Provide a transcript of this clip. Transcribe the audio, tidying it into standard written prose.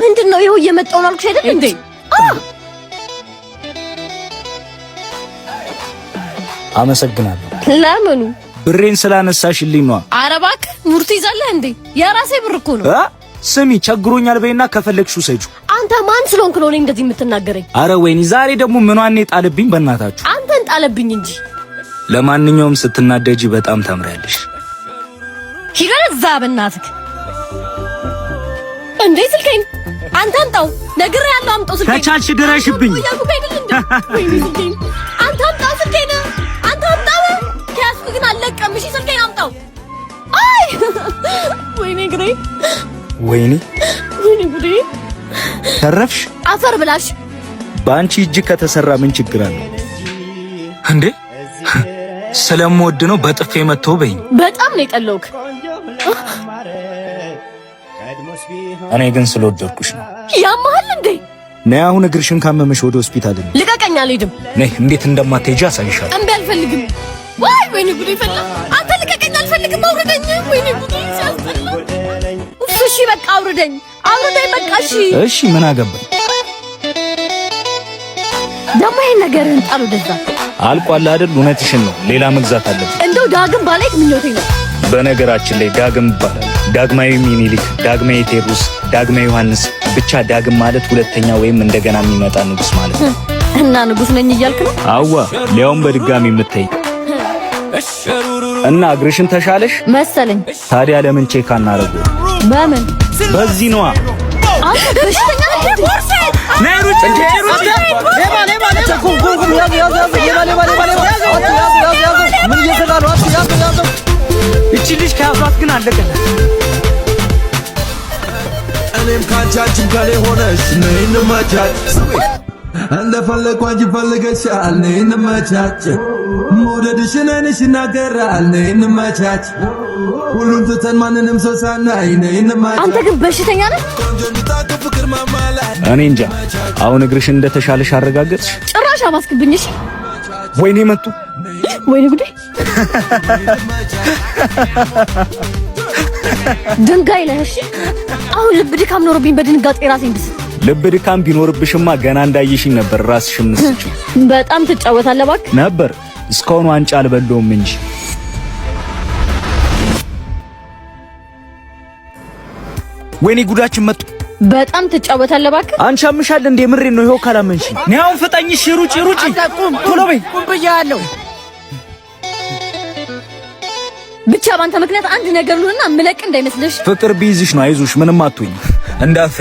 ምንድነው ይሄው እየመጣው ነው አልኩሽ አይደል እንዴ? አመሰግናለሁ። ለምኑ? ብሬን ስላነሳሽልኝ ነው። ኧረ እባክህ ሙርት ይዛለህ እንዴ? የራሴ ብር እኮ ነው። ስሚ ቸግሮኛል በይና ከፈለግሽው ሰጪው። አንተ ማን ስለሆንክ ነው እንደዚህ የምትናገረኝ? አረ ወይኔ ዛሬ ደግሞ ምኗን ጣለብኝ በእናታችሁ። አንተን ጣለብኝ እንጂ። ለማንኛውም ስትናደጂ በጣም ታምሪያለሽ። ይገዛ በእናትህ እንዴ ስልኬን አንተ አምጣው። ነግሬሃለሁ አምጣው ስልኬን። ከቻልሽ ድረሽብኝ። አንተ አምጣው ስልኬን። አንተ አምጣው። ከያዝኩ ግን አልለቀም። እሺ ስልኬን አምጣው። አይ ወይኔ ግሬ ወይኔ ጉዴ! ተረፍሽ። አፈር ብላሽ። በአንቺ እጅ ከተሰራ ምን ችግር አለ እንዴ? ስለምወድ ነው በጥፌ መተው በይኝ። በጣም ነው የጠለውክ። እኔ ግን ስለወደድኩሽ ነው። ያማሃል እንዴ? ነይ አሁን እግርሽን ካመመሽ ወደ ሆስፒታል እንሂድ። ልቀቀኝ። አልሄድም። ነይ እንዴት እንደማትሄጂ አሳይሻለሁ። እምቢ አልፈልግም። ወይኔ ጉዴ ፈላ። አንተ ልቀቀኝ። አልፈልግም። አውርደኝ። ወይኔ ጉዴ ሲያስጠላ። እሺ በቃ አውርደኝ በቃ እሺ። እሺ ምን አገባኝ ደግሞ ይሄን ነገርን ጣሉ። ደዛ አልቋል አይደል? እውነትሽን ነው። ሌላ መግዛት አለብኝ። እንደው ዳግም ባላይክ ምኞቴ ነው። በነገራችን ላይ ዳግም ይባላል። ዳግማዊ ሚኒሊክ፣ ዳግማዊ ቴዎድሮስ፣ ዳግማዊ ዮሐንስ፣ ብቻ ዳግም ማለት ሁለተኛ ወይም እንደገና የሚመጣ ንጉስ ማለት ነው። እና ንጉስ ነኝ እያልክ ነው? አዋ ሊያውም በድጋሚ የምታይ እና እግርሽን ተሻለሽ መሰለኝ። ታዲያ ለምን ቼክ አናረገው? በምን? በዚህ ነዋ። አንተ በሽተኛ ነህ እንዴ? ነይሩጭ እንዴ ሩጭ ሌባ ምን እየሰራ ነው? ያዙ እቺ ልጅ ከያዟት ግን አለቀላት። እኔም ካንቺ ጋር ሆነሽ ነይ እንመቻች። እንደፈለግኩ አንቺ ፈልገሻል። ነይ እንመቻች። መውደድሽን ዓይንሽ ይናገራል። ነይ እንመቻች። ሁሉን ትተን ማንንም ሰው ሳናይ ነይ እንመቻች። አንተ ግን በሽተኛ ነህ። እኔ እንጃ። አሁን እግርሽን እንደተሻለሽ አረጋገጥሽ? ጭራሽ አባስክብኝ። እሺ ወይኔ መጡ። ወይኔ ጉዴ! ድንጋይ ነህ። እሺ አሁን ልብ ድካም ኖሮብኝ በድንጋጤ ራሴን ብስ። ልብ ድካም ቢኖርብሽማ ገና እንዳየሽኝ ነበር ራስሽን ምስጭ። በጣም ትጫወታለህ እባክህ። ነበር እስካሁን ዋንጫ አልበለውም እንጂ። ወይኔ ጉዳችን መጡ። በጣም ትጫወታለህ እባክህ። አንቺ አምሻል እንዴ? ምሬን ነው። ይሄው ካላመንሽ ነይ አሁን ፍጠኝ። እሺ ሩጪ ቶሎ በይ። ቁም ብያለሁ። ብቻ ባንተ ምክንያት አንድ ነገር ነውና ምለቅ እንዳይመስልሽ። ፍቅር ቢይዝሽ ነው። አይዞሽ ምንም አትሁኝ እንዳፈ